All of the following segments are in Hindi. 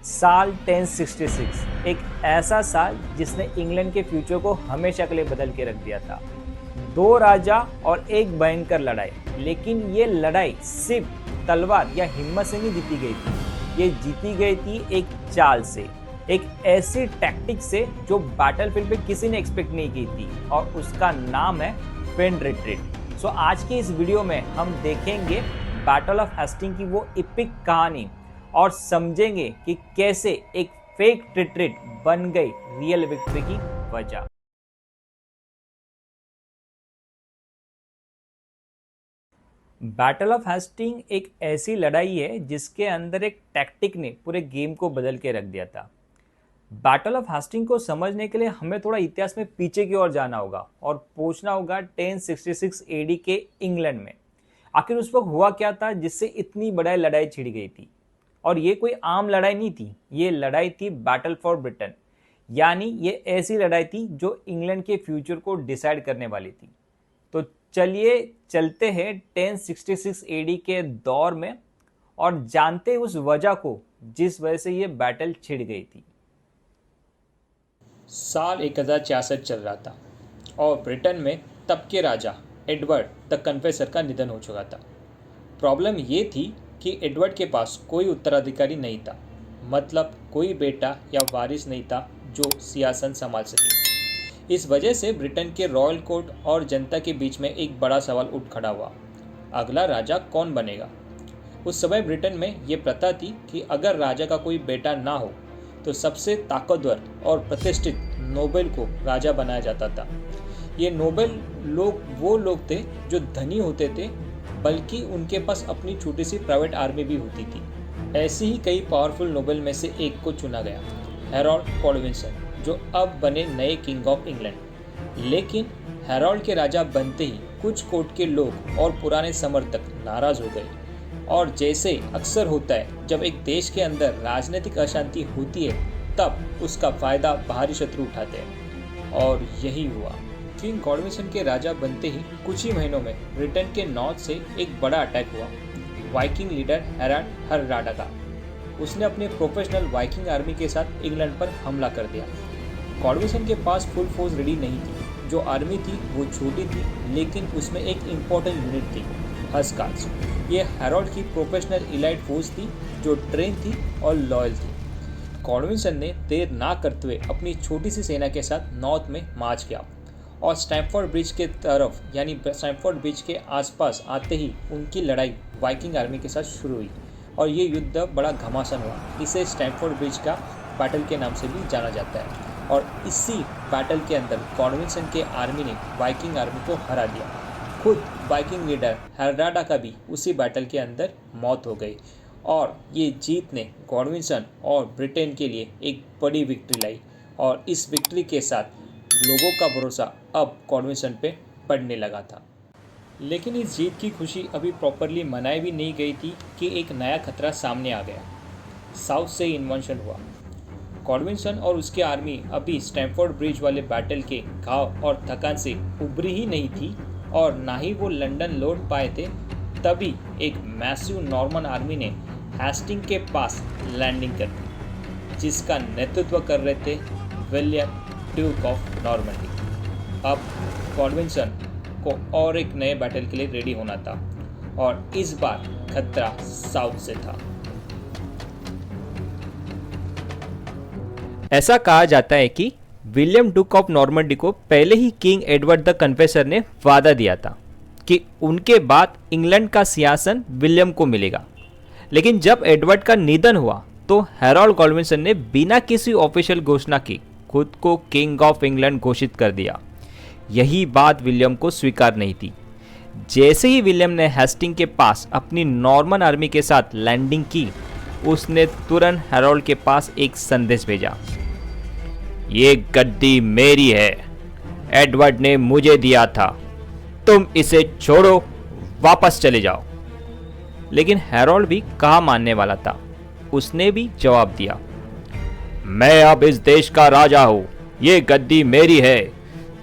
साल 1066 एक ऐसा साल जिसने इंग्लैंड के फ्यूचर को हमेशा के लिए बदल के रख दिया था। दो राजा और एक भयंकर लड़ाई, लेकिन ये लड़ाई सिर्फ तलवार या हिम्मत से नहीं जीती गई थी। ये जीती गई थी एक चाल से, एक ऐसी टैक्टिक से जो बैटलफील्ड पे किसी ने एक्सपेक्ट नहीं की थी, और उसका नाम है फेंड रिट्रीट। सो आज की इस वीडियो में हम देखेंगे बैटल ऑफ हेस्टिंग की वो एपिक कहानी और समझेंगे कि कैसे एक फेक रिट्रीट बन गई रियल विक्ट्री की वजह। बैटल ऑफ हेस्टिंग एक ऐसी लड़ाई है जिसके अंदर एक टैक्टिक ने पूरे गेम को बदल के रख दिया था। बैटल ऑफ हेस्टिंग को समझने के लिए हमें थोड़ा इतिहास में पीछे की ओर जाना होगा और पूछना होगा 1066 एडी के इंग्लैंड में आखिर उस वक्त हुआ क्या था जिससे इतनी बड़ी लड़ाई छिड़ गई थी। और ये कोई आम लड़ाई नहीं थी, ये लड़ाई थी बैटल फॉर ब्रिटेन, यानी ये ऐसी लड़ाई थी जो इंग्लैंड के फ्यूचर को डिसाइड करने वाली थी। तो चलिए चलते हैं 1066 एडी के दौर में और जानते हैं उस वजह को जिस वजह से ये बैटल छिड़ गई थी। साल 1066 चल रहा था और ब्रिटेन में तब के राजा एडवर्ड द कन्फेसर का निधन हो चुका था। प्रॉब्लम ये थी कि एडवर्ड के पास कोई उत्तराधिकारी नहीं था, मतलब कोई बेटा या वारिस नहीं था जो सिंहासन संभाल सके। इस वजह से ब्रिटेन के रॉयल कोर्ट और जनता के बीच में एक बड़ा सवाल उठ खड़ा हुआ, अगला राजा कौन बनेगा। उस समय ब्रिटेन में ये प्रथा थी कि अगर राजा का कोई बेटा ना हो तो सबसे ताकतवर और प्रतिष्ठित नोबेल को राजा बनाया जाता था। ये नोबेल लोग वो लोग थे जो धनी होते थे, बल्कि उनके पास अपनी छोटी सी प्राइवेट आर्मी भी होती थी। ऐसे ही कई पावरफुल नोबेल में से एक को चुना गया, हैरोल्ड कॉडविंसन, जो अब बने नए किंग ऑफ इंग्लैंड। लेकिन हैरोल्ड के राजा बनते ही कुछ कोर्ट के लोग और पुराने समर्थक नाराज हो गए, और जैसे अक्सर होता है जब एक देश के अंदर राजनीतिक अशांति होती है तब उसका फायदा बाहरी शत्रु उठाते हैं, और यही हुआ। किंग कॉडविंसन के राजा बनते ही कुछ ही महीनों में ब्रिटेन के नॉर्थ से एक बड़ा अटैक हुआ। वाइकिंग लीडर हेराल्ड हरराडा का उसने अपने प्रोफेशनल वाइकिंग आर्मी के साथ इंग्लैंड पर हमला कर दिया। कॉडविंसन के पास फुल फोर्स रेडी नहीं थी, जो आर्मी थी वो छोटी थी, लेकिन उसमें एक इम्पोर्टेंट यूनिट थी, हस्कार्स। ये हैरोल्ड की प्रोफेशनल इलाइट फोर्स थी जो ट्रेन थी और लॉयल थी। कॉडविंसन ने देर ना करते हुए अपनी छोटी सी सेना के साथ नॉर्थ में मार्च किया और स्टैमफोर्ड ब्रिज के तरफ, यानी स्टैमफोर्ड ब्रिज के आसपास आते ही उनकी लड़ाई वाइकिंग आर्मी के साथ शुरू हुई, और ये युद्ध बड़ा घमासान हुआ। इसे स्टैमफोर्ड ब्रिज का बैटल के नाम से भी जाना जाता है, और इसी बैटल के अंदर कॉडविंसन के आर्मी ने वाइकिंग आर्मी को हरा दिया। खुद वाइकिंग लीडर हरराडा का भी उसी बैटल के अंदर मौत हो गई, और ये जीत ने कॉडविंसन और ब्रिटेन के लिए एक बड़ी विक्ट्री लाई, और इस विक्ट्री के साथ लोगों का भरोसा अब कॉडविंसन पे पड़ने लगा था। लेकिन इस जीत की खुशी अभी प्रॉपरली मनाई भी नहीं गई थी कि एक नया खतरा सामने आ गया। साउथ से इन्वेंशन हुआ। कॉडविंसन और उसकी आर्मी अभी स्टैमफोर्ड ब्रिज वाले बैटल के घाव और थकान से उभरी ही नहीं थी, और ना ही वो लंदन लौट पाए थे। तभी एक मैसिव नॉर्मन आर्मी ने हेस्टिंग के पास लैंडिंग कर दी, जिसका नेतृत्व कर रहे थे विलियम ड्यूक ऑफ नॉर्मंडी। अब कॉडविंसन को और एक नए बैटल के लिए रेडी होना था, और इस बार खतरा साउथ से था। ऐसा कहा जाता है कि विलियम डुक ऑफ नॉर्मंडी को पहले ही किंग एडवर्ड द कन्फेसर ने वादा दिया था कि उनके बाद इंग्लैंड का सिंहासन विलियम को मिलेगा। लेकिन जब एडवर्ड का निधन हुआ तो हैरोल्ड कॉडविंसन ने बिना किसी ऑफिशियल घोषणा की खुद को किंग ऑफ इंग्लैंड घोषित कर दिया। यही बात विलियम को स्वीकार नहीं थी। जैसे ही विलियम ने हेस्टिंग के पास अपनी नॉर्मन आर्मी के साथ लैंडिंग की, उसने तुरंत हैरोल्ड के पास एक संदेश भेजा, ये गद्दी मेरी है, एडवर्ड ने मुझे दिया था, तुम इसे छोड़ो, वापस चले जाओ। लेकिन हैरोल्ड भी कहाँ मानने वाला था। उसने भी जवाब दिया, मैं अब इस देश का राजा हूं, ये गद्दी मेरी है,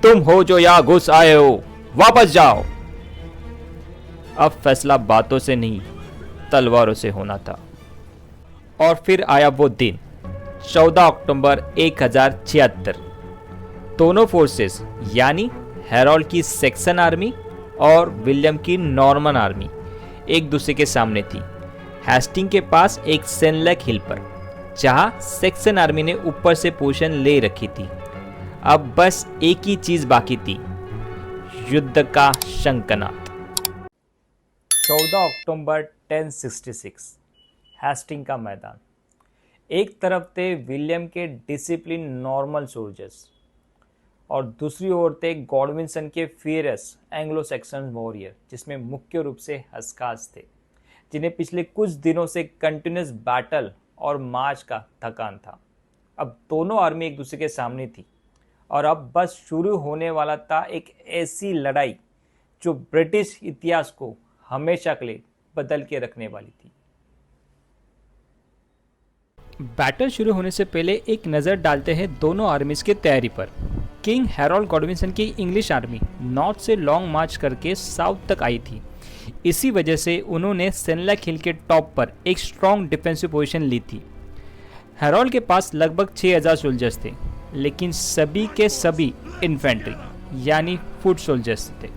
तुम हो जो यहां घुस आए हो, वापस जाओ। अब फैसला बातों से नहीं तलवारों से होना था। और फिर आया वो दिन 14 अक्टूबर 1076। दोनों फोर्सेस यानी हेरोल्ड की सेक्सन आर्मी और विलियम की नॉर्मन आर्मी एक दूसरे के सामने थी, हेस्टिंग के पास एक सेनलेक हिल पर, जहां सेक्सन आर्मी ने ऊपर से पोजीशन ले रखी थी। अब बस एक ही चीज बाकी थी, युद्ध का शंखनाद। 14 अक्टूबर 1066, हेस्टिंग का मैदान। एक तरफ थे विलियम के डिसिप्लिन नॉर्मल सोल्जर्स और दूसरी ओर थे गॉडविंसन के फियरस एंग्लो सैक्सन वॉरियर, जिसमें मुख्य रूप से हस्कास थे, जिन्हें पिछले कुछ दिनों से कंटिन्यूस बैटल और मार्च का थकान था। अब दोनों आर्मी एक दूसरे के सामने थी और अब बस शुरू होने वाला था एक ऐसी लड़ाई जो ब्रिटिश इतिहास को हमेशा के लिए बदल के रखने वाली थी। बैटल शुरू होने से पहले एक नज़र डालते हैं दोनों आर्मीज की तैयारी पर। किंग हैरोल्ड गॉडविंसन की इंग्लिश आर्मी नॉर्थ से लॉन्ग मार्च करके साउथ तक आई थी। इसी वजह से उन्होंने सेनलेक हिल के टॉप पर एक स्ट्रॉन्ग डिफेंसिव पोजीशन ली थी। हैरोल्ड के पास लगभग 6000 सोल्जर्स थे, लेकिन सभी के सभी इन्फेंट्री यानी फुट सोल्जर्स थे।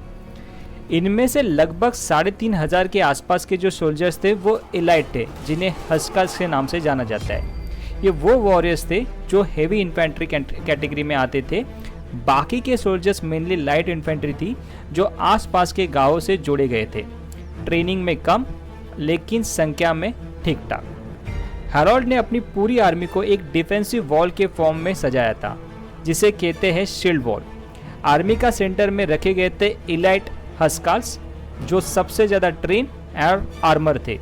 इनमें से लगभग 3500 के आसपास के जो सोल्जर्स थे वो एलाइट थे, जिन्हें हस्कास के नाम से जाना जाता है। ये वो वॉरियर्स थे जो हेवी इन्फेंट्री कैटेगरी में आते थे। बाकी के सोल्जर्स मेनली लाइट इन्फेंट्री थी, जो आसपास के गांवों से जोड़े गए थे, ट्रेनिंग में कम लेकिन संख्या में ठीक ठाक। हैरोल्ड ने अपनी पूरी आर्मी को एक डिफेंसिव वॉल के फॉर्म में सजाया था, जिसे कहते हैं शील्ड वॉल। आर्मी का सेंटर में रखे गए थे इलाइट हस्काल्स, जो सबसे ज़्यादा ट्रेन और आर्मर थे,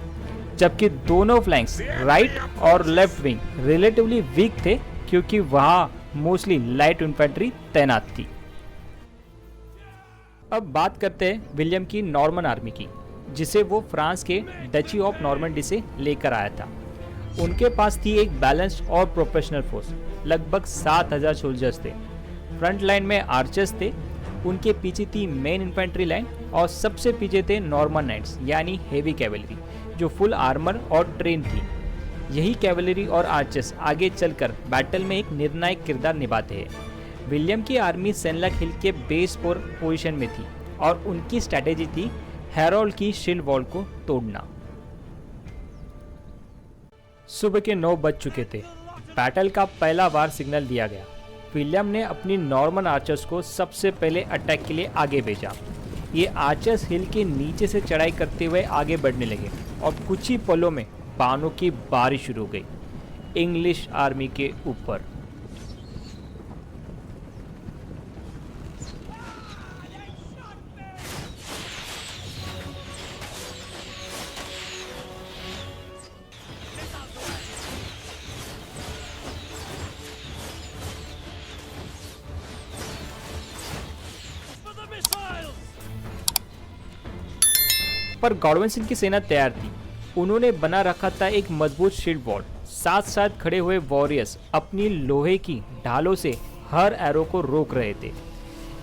जबकि दोनों फ्लैंक्स राइट और लेफ्ट विंग रिलेटिवली वीक थे, क्योंकि वहाँ मोस्टली लाइट इन्फेंट्री तैनात थी। अब बात करते हैं विलियम की नॉर्मन आर्मी की, जिसे वो फ्रांस के डची ऑफ नॉर्मंडी से लेकर आया था। उनके पास थी एक बैलेंस्ड और प्रोफेशनल फोर्स, लगभग 7000 सोल्जर्स थे। फ्रंट लाइन में आर्चर्स थे, उनके पीछे थी मेन इन्फेंट्री लाइन और सबसे पीछे थे नॉर्मन नाइट्स यानी हेवी कैवलरी, जो फुल आर्मर और ट्रेन थी। यही कैवलरी और आर्चर्स आगे चलकर बैटल में एक निर्णायक किरदार निभाते हैं। विलियम की आर्मी सेनलेक हिल के बेस पर पोजीशन में थी और उनकी स्ट्रैटेजी थी हैरोल्ड की शील्ड वॉल को तोड़ना। सुबह के 9 बज चुके थे। बैटल का पहला वार सिग्नल दिया गया। विलियम ने अपनी नॉर्मन आर्चर्स को सबसे पहले अटैक के लिए आगे भेजा। ये आर्चर्स हिल के नीचे से चढ़ाई करते हुए आगे बढ़ने लगे और कुछ ही पलों में बाणों की बारिश शुरू हो गई इंग्लिश आर्मी के ऊपर। पर गॉडविंसन की सेना तैयार थी। उन्होंने बना रखा था एक मजबूत शील्ड वॉल। साथ साथ खड़े हुए वॉरियर्स अपनी लोहे की ढालों से हर एरो को रोक रहे थे।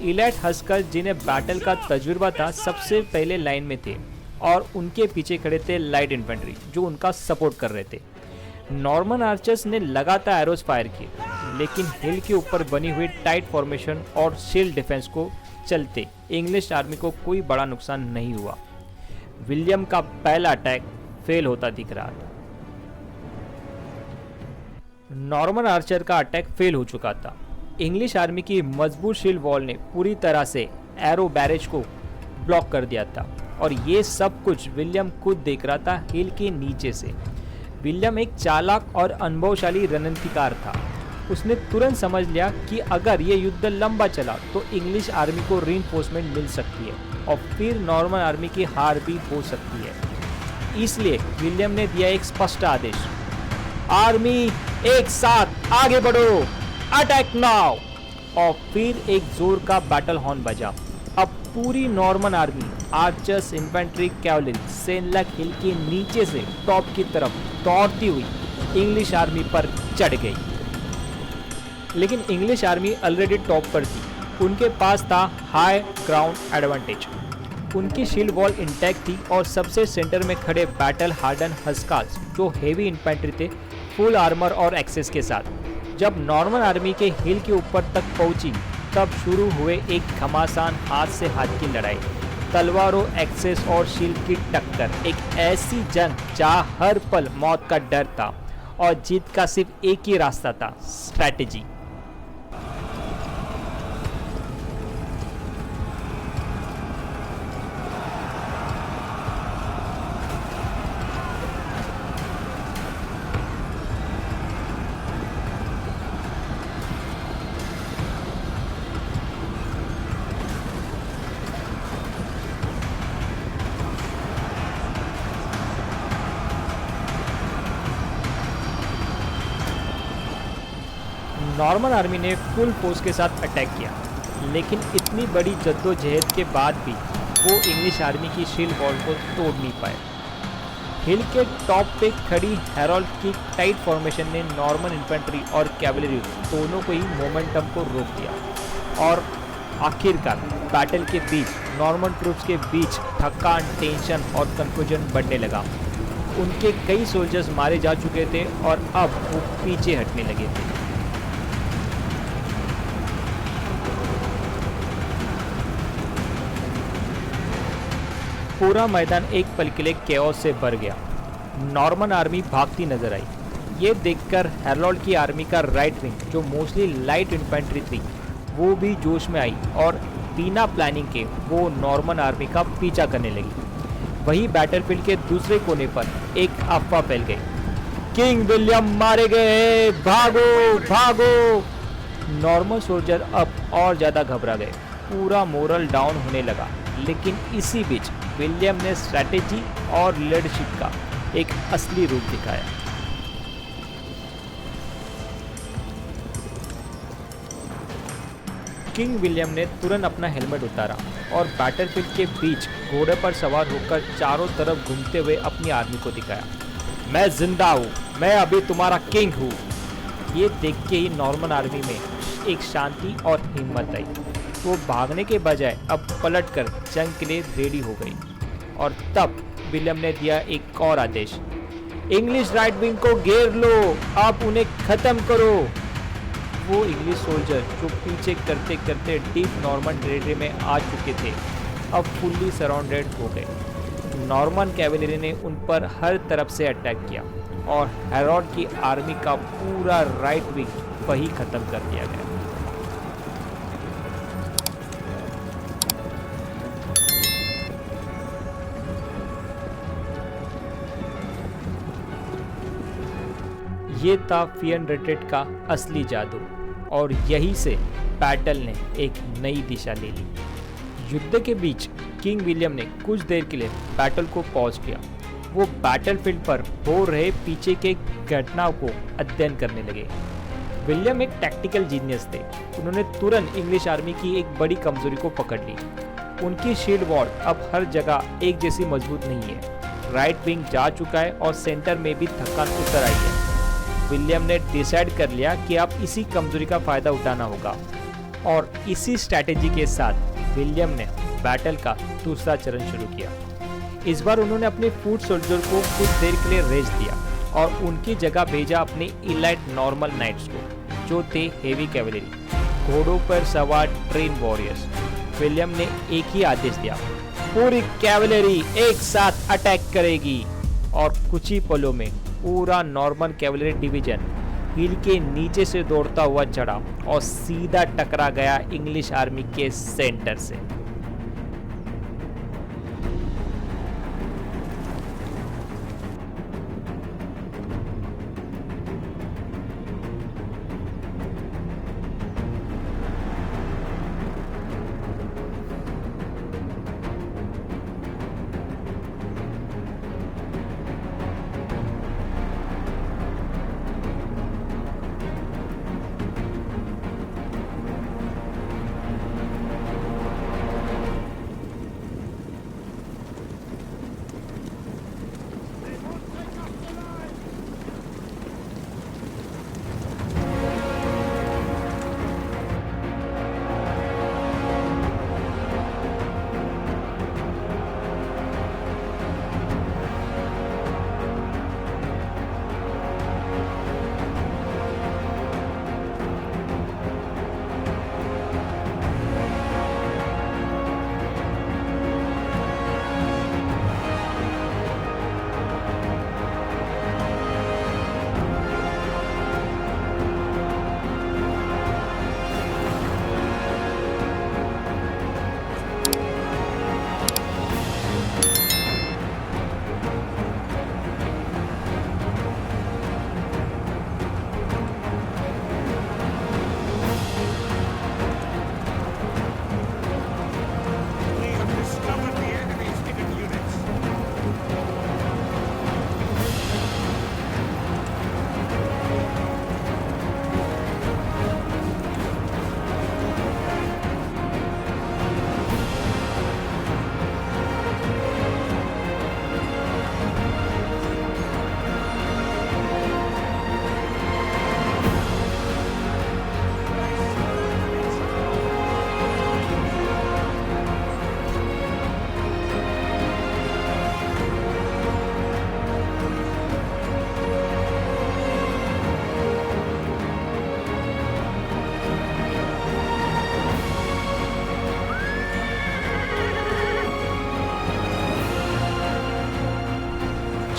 इलाइट हस्कर, जिन्हें बैटल का तजुर्बा था, सबसे पहले लाइन में थे और उनके पीछे खड़े थे लाइट इन्फेंट्री, जो उनका सपोर्ट कर रहे थे। नॉर्मन आर्चर्स ने लगातार एरोस फायर किए, लेकिन हिल के ऊपर बनी हुई टाइट फॉर्मेशन और शील्ड डिफेंस को चलते इंग्लिश आर्मी को कोई बड़ा नुकसान नहीं हुआ। विलियम का पहला अटैक फेल होता दिख रहा था। नॉर्मन आर्चर का अटैक फेल हो चुका था। इंग्लिश आर्मी की मजबूत शील्ड वॉल ने पूरी तरह से एरो बैरेज को ब्लॉक कर दिया था और ये सब कुछ विलियम खुद देख रहा था हिल के नीचे से। विलियम एक चालाक और अनुभवशाली रणनीतिकार था। उसने तुरंत समझ लिया कि अगर ये युद्ध लंबा चला तो इंग्लिश आर्मी को रीइंफोर्समेंट मिल सकती है और फिर नॉर्मन आर्मी की हार भी हो सकती है। इसलिए विलियम ने दिया एक स्पष्ट आदेश, आर्मी एक साथ आगे बढ़ो, अटैक नाउ। और फिर एक जोर का बैटल हॉर्न बजा। अब पूरी Norman army, archers, infantry, cavalry Senlac hill के नीचे से टॉप की तरफ दौड़ती हुई इंग्लिश आर्मी पर चढ़ गई। लेकिन इंग्लिश आर्मी ऑलरेडी टॉप पर थी। उनके पास था हाई ग्राउंड एडवांटेज। उनकी शील्ड वॉल इंटैक्ट थी और सबसे सेंटर में खड़े बैटल हार्डन हस्काल्स, जो हेवी इन्फेंट्री थे, फुल आर्मर और एक्सेस के साथ। जब नॉर्मन आर्मी के हिल के ऊपर तक पहुंची तब शुरू हुए एक घमासान हाथ से हाथ की लड़ाई, तलवारों, एक्सेस और शील्ड की टक्कर। एक ऐसी जंग जहां हर पल मौत का डर था और जीत का सिर्फ एक ही रास्ता था, स्ट्रैटेजी। नॉर्मन आर्मी ने फुल फोर्स के साथ अटैक किया, लेकिन इतनी बड़ी जद्दोजहद के बाद भी वो इंग्लिश आर्मी की शील्ड वॉल को तोड़ नहीं पाए। हिल के टॉप पे खड़ी हेरोल्ड की टाइट फॉर्मेशन ने नॉर्मन इन्फेंट्री और कैवलरी दोनों को ही मोमेंटम को रोक दिया और आखिरकार बैटल के बीच नॉर्मन ट्रूप्स के बीच थकान, टेंशन और कंफ्यूजन बढ़ने लगा। उनके कई सोल्जर्स मारे जा चुके थे और अब वो पीछे हटने लगे थे। पूरा मैदान एक पल के लिए केओस से भर गया। नॉर्मन आर्मी भागती नजर आई। ये देखकर हेरोल्ड की आर्मी का राइट विंग, जो मोस्टली लाइट इन्फेंट्री थी, वो भी जोश में आई और बिना प्लानिंग के वो नॉर्मन आर्मी का पीछा करने लगी। वही बैटलफील्ड के दूसरे कोने पर एक अफवाह फैल गई, किंग विलियम मारे गए, भागो भागो। नॉर्मन सोल्जर अब और ज़्यादा घबरा गए, पूरा मोरल डाउन होने लगा। लेकिन इसी बीच विलियम ने स्ट्रैटेजी और लीडरशिप का एक असली रूप दिखाया। किंग विलियम ने तुरंत अपना हेलमेट उतारा और बैटलफील्ड के बीच घोड़े पर सवार होकर चारों तरफ घूमते हुए अपनी आर्मी को दिखाया, मैं जिंदा हूँ, मैं अभी तुम्हारा किंग हूँ। ये देख के ही नॉर्मन आर्मी में एक शांति और हिम्मत आई। वो भागने के बजाय अब पलटकर जंग के लिए रेडी हो गई। और तब विलियम ने दिया एक और आदेश, इंग्लिश राइट विंग को घेर लो, आप उन्हें खत्म करो। वो इंग्लिश सोल्जर जो पीछे करते करते डीप नॉर्मन टेरिटरी में आ चुके थे, अब फुल्ली सराउंडेड हो गए। नॉर्मन कैवेलरी ने उन पर हर तरफ से अटैक किया और हेरोल्ड की आर्मी का पूरा राइट विंग वही खत्म कर दिया गया। ये था फियन रेटेड का असली जादू और यहीं से बैटल ने एक नई दिशा ले ली। युद्ध के बीच किंग विलियम ने कुछ देर के लिए बैटल को पॉज किया। वो बैटलफील्ड पर हो रहे पीछे के घटनाओं को अध्ययन करने लगे। विलियम एक टैक्टिकल जीनियस थे। उन्होंने तुरंत इंग्लिश आर्मी की एक बड़ी कमजोरी को पकड़ ली। उनकी शील्ड वॉल अब हर जगह एक जैसी मजबूत नहीं है। राइट विंग जा चुका है और सेंटर में भी थकान उतर आई है। विलियम ने डिसाइड कर लिया कि अब इसी कमजोरी का फायदा उठाना होगा और इसी स्ट्रैटेजी के साथ विलियम ने बैटल का दूसरा चरण शुरू किया। इस बार उन्होंने अपने फुट सोल्जर को कुछ देर के लिए रेस्ट दिया और उनकी जगह भेजा अपने इलाइट नॉर्मल नाइट्स को, जो थे हेवी कैवेलरी, घोड़ों पर सवार ट्रेन वॉरियर्स। विलियम ने एक ही आदेश दिया, पूरी कैवेलरी एक साथ अटैक करेगी। और कुछ ही पलों में पूरा नॉर्मन कैवेलरी डिवीजन हिल के नीचे से दौड़ता हुआ चढ़ा और सीधा टकरा गया इंग्लिश आर्मी के सेंटर से।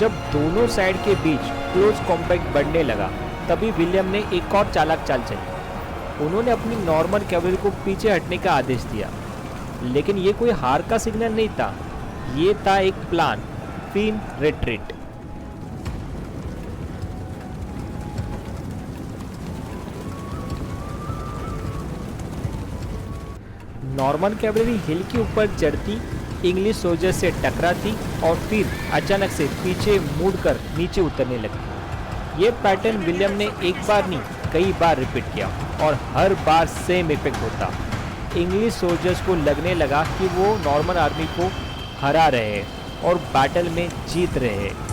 जब दोनों साइड के बीच क्लोज कॉम्पैक्ट बढ़ने लगा, तभी विलियम ने एक और चालाक चाल चली। उन्होंने अपनी नॉर्मन कैवलरी को पीछे हटने का आदेश दिया, लेकिन ये कोई हार का सिग्नल नहीं था, ये था एक plan, feint retreat. Norman cavalry hill के ऊपर चढ़ती, इंग्लिश सोल्जर से टकराती और फिर अचानक से पीछे मुड़कर नीचे उतरने लगी। ये पैटर्न विलियम ने एक बार नहीं कई बार रिपीट किया और हर बार सेम इफेक्ट होता। इंग्लिश सोल्जर्स को लगने लगा कि वो नॉर्मन आर्मी को हरा रहे हैं और बैटल में जीत रहे हैं।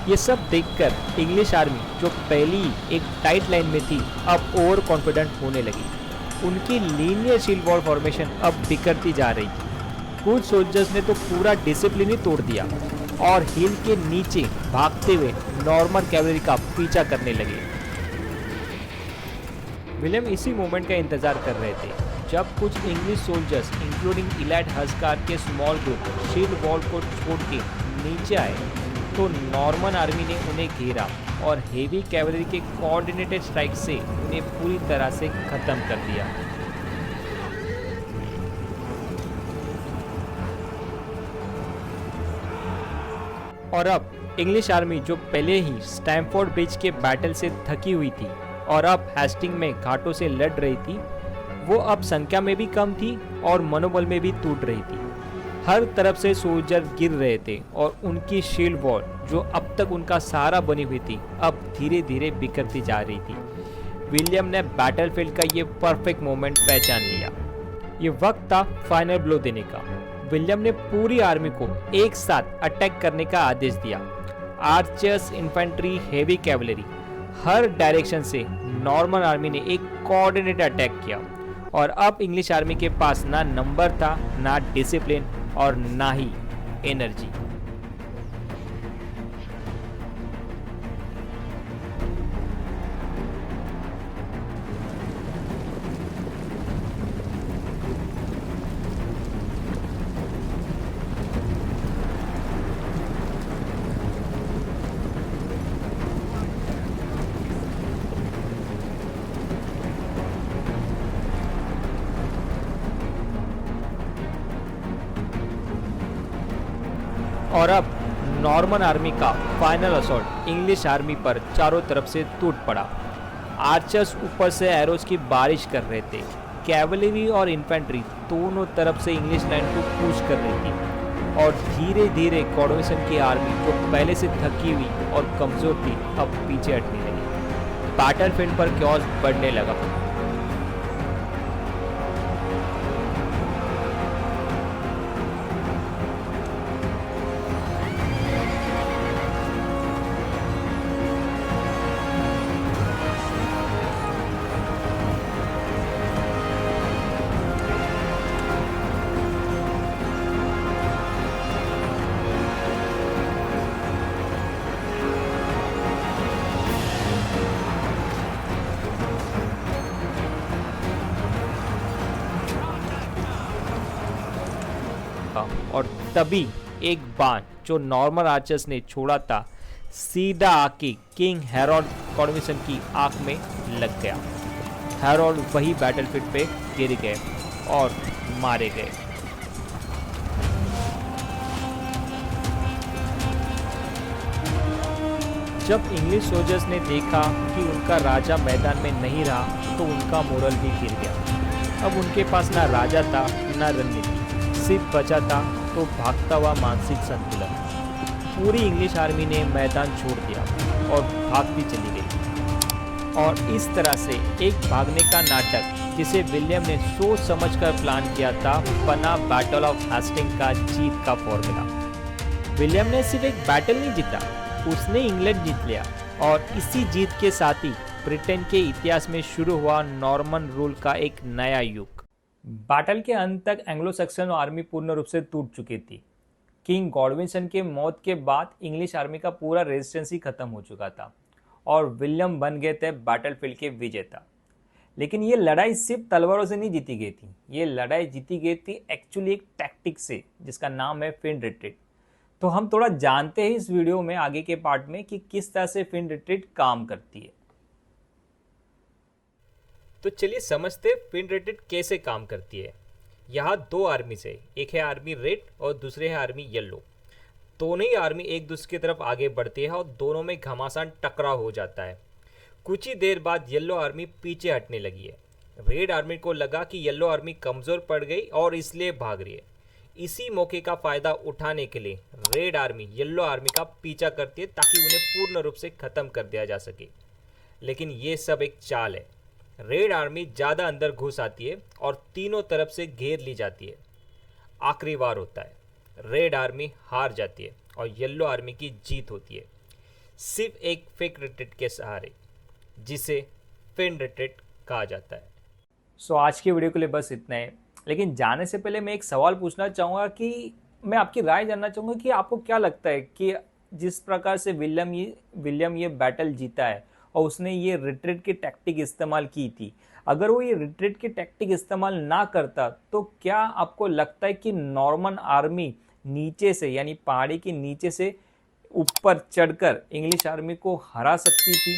ये सब देखकर इंग्लिश आर्मी, जो पहली एक टाइट लाइन में थी, अब ओवर कॉन्फिडेंट होने लगी। उनकी लीनियर शील्ड वॉल फॉर्मेशन अब बिखरती जा रही थी। कुछ सोल्जर्स ने तो पूरा डिसिप्लिन ही तोड़ दिया और हिल के नीचे भागते हुए नॉर्मन कैवलरी का पीछा करने लगे। विलियम इसी मोमेंट का इंतजार कर रहे थे जब कुछ इंग्लिश सोल्जर्स इंक्लूडिंग इलाइट हस्कार के स्मॉल ग्रुप शील्ड वॉल को छोड़ के नीचे आए तो नॉर्मन आर्मी ने उन्हें घेरा और हेवी कैवलरी के कोऑर्डिनेटेड स्ट्राइक से उन्हें पूरी तरह से खत्म कर दिया। और अब इंग्लिश आर्मी, जो पहले ही स्टैमफोर्ड ब्रिज के बैटल से थकी हुई थी और अब हेस्टिंग में घाटों से लड़ रही थी, वो अब संख्या में भी कम थी और मनोबल में भी टूट रही थी। हर तरफ से सोल्जर गिर रहे थे और उनकी शील्ड वॉल, जो अब तक उनका सहारा बनी हुई थी, अब धीरे धीरे बिखरती जा रही थी। विलियम ने बैटलफील्ड का ये परफेक्ट मोमेंट पहचान लिया। ये वक्त था फाइनल ब्लो देने का। विलियम ने पूरी आर्मी को एक साथ अटैक करने का आदेश दिया। आर्चर्स, इन्फेंट्री, हेवी कैवलरी, हर डायरेक्शन से नॉर्मन आर्मी ने एक कोऑर्डिनेटेड अटैक किया और अब इंग्लिश आर्मी के पास ना नंबर था, ना डिसिप्लिन और ना ही एनर्जी। और अब नॉर्मन आर्मी का फाइनल असॉल्ट इंग्लिश आर्मी पर चारों तरफ से टूट पड़ा। आर्चर्स ऊपर से एरोज की बारिश कर रहे थे। कैवलरी और इन्फेंट्री दोनों तरफ से इंग्लिश लाइन को पुश कर रही थी और धीरे धीरे कॉर्डोविसन की आर्मी, जो पहले से थकी हुई और कमजोर थी, अब पीछे हटने लगी। बैटलफील्ड पर क्योस बढ़ने लगा। और तभी एक बाण जो नॉर्मन आर्चर्स ने छोड़ा था, सीधा आके किंग हैरोल्ड कॉर्डोविसन की आंख में लग गया। हैरोल्ड वही बैटलफील्ड पे गिर गए और मारे गए। जब इंग्लिश सोल्जर्स ने देखा कि उनका राजा मैदान में नहीं रहा तो उनका मोरल भी गिर गया। अब उनके पास ना राजा था, ना रणनीति, सिर्फ बचा था तो भागता हुआ मानसिक संतुलन। पूरी इंग्लिश आर्मी ने मैदान छोड़ दिया और भागती चली गई। और इस तरह से एक भागने का नाटक, जिसे विलियम ने सोच समझकर प्लान किया था, बना बैटल ऑफ हेस्टिंग का जीत का फॉर्मूला। विलियम ने सिर्फ एक बैटल नहीं जीता, उसने इंग्लैंड जीत लिया और इसी जीत के साथ ही ब्रिटेन के इतिहास में शुरू हुआ नॉर्मन रूल का एक नया युग। बैटल के अंत तक एंग्लो सैक्सन आर्मी पूर्ण रूप से टूट चुकी थी। किंग गॉडविंसन के मौत के बाद इंग्लिश आर्मी का पूरा रेजिस्टेंस ही खत्म हो चुका था और विलियम बन गए थे बैटलफील्ड के विजेता। लेकिन ये लड़ाई सिर्फ तलवारों से नहीं जीती गई थी, ये लड़ाई जीती गई थी एक्चुअली एक टैक्टिक से, जिसका नाम है फिन रिट्रीट। तो हम थोड़ा जानते हैं इस वीडियो में आगे के पार्ट में कि किस तरह से फिन रिट्रीट काम करती है। तो चलिए समझते फिन रिट्रीट कैसे काम करती है। यहाँ दो आर्मीज है, एक है आर्मी रेड और दूसरे है आर्मी येलो। दोनों ही आर्मी एक दूसरे की तरफ आगे बढ़ती है और दोनों में घमासान टकराव हो जाता है। कुछ ही देर बाद येलो आर्मी पीछे हटने लगी है। रेड आर्मी को लगा कि येलो आर्मी कमज़ोर पड़ गई और इसलिए भाग रही है। इसी मौके का फ़ायदा उठाने के लिए रेड आर्मी येलो आर्मी का पीछा करती है ताकि उन्हें पूर्ण रूप से ख़त्म कर दिया जा सके। लेकिन ये सब एक चाल है। रेड आर्मी ज़्यादा अंदर घुस आती है और तीनों तरफ से घेर ली जाती है। आखिरी वार होता है, रेड आर्मी हार जाती है और येलो आर्मी की जीत होती है, सिर्फ एक फेक रिट्रीट के सहारे, जिसे फिन रिट्रीट कहा जाता है। सो आज की वीडियो के लिए बस इतना है, लेकिन जाने से पहले मैं एक सवाल पूछना चाहूँगा कि मैं आपकी राय जानना चाहूँगा कि आपको क्या लगता है कि जिस प्रकार से विलियम ये बैटल जीता है और उसने ये रिट्रीट की टैक्टिक इस्तेमाल की थी, अगर वो ये रिट्रीट की टैक्टिक इस्तेमाल ना करता तो क्या आपको लगता है कि नॉर्मन आर्मी नीचे से, यानी पहाड़ी के नीचे से ऊपर चढ़कर इंग्लिश आर्मी को हरा सकती थी?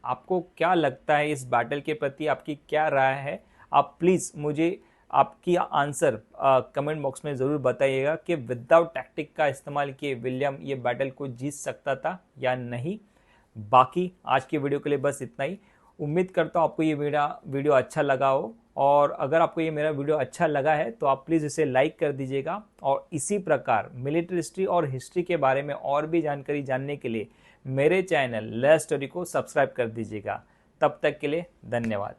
आपको क्या लगता है इस बैटल के प्रति, आपकी क्या राय है? आप प्लीज़ मुझे आपकी आंसर कमेंट बॉक्स में ज़रूर बताइएगा कि विदाउट टैक्टिक का इस्तेमाल किए विलियम ये बैटल को जीत सकता था या नहीं। बाकी आज की वीडियो के लिए बस इतना ही। उम्मीद करता हूँ आपको ये मेरा वीडियो अच्छा लगा हो, और अगर आपको ये मेरा वीडियो अच्छा लगा है तो आप प्लीज़ इसे लाइक कर दीजिएगा, और इसी प्रकार मिलिट्री हिस्ट्री और हिस्ट्री के बारे में और भी जानकारी जानने के लिए मेरे चैनल लेयर स्टोरी को सब्सक्राइब कर दीजिएगा। तब तक के लिए धन्यवाद।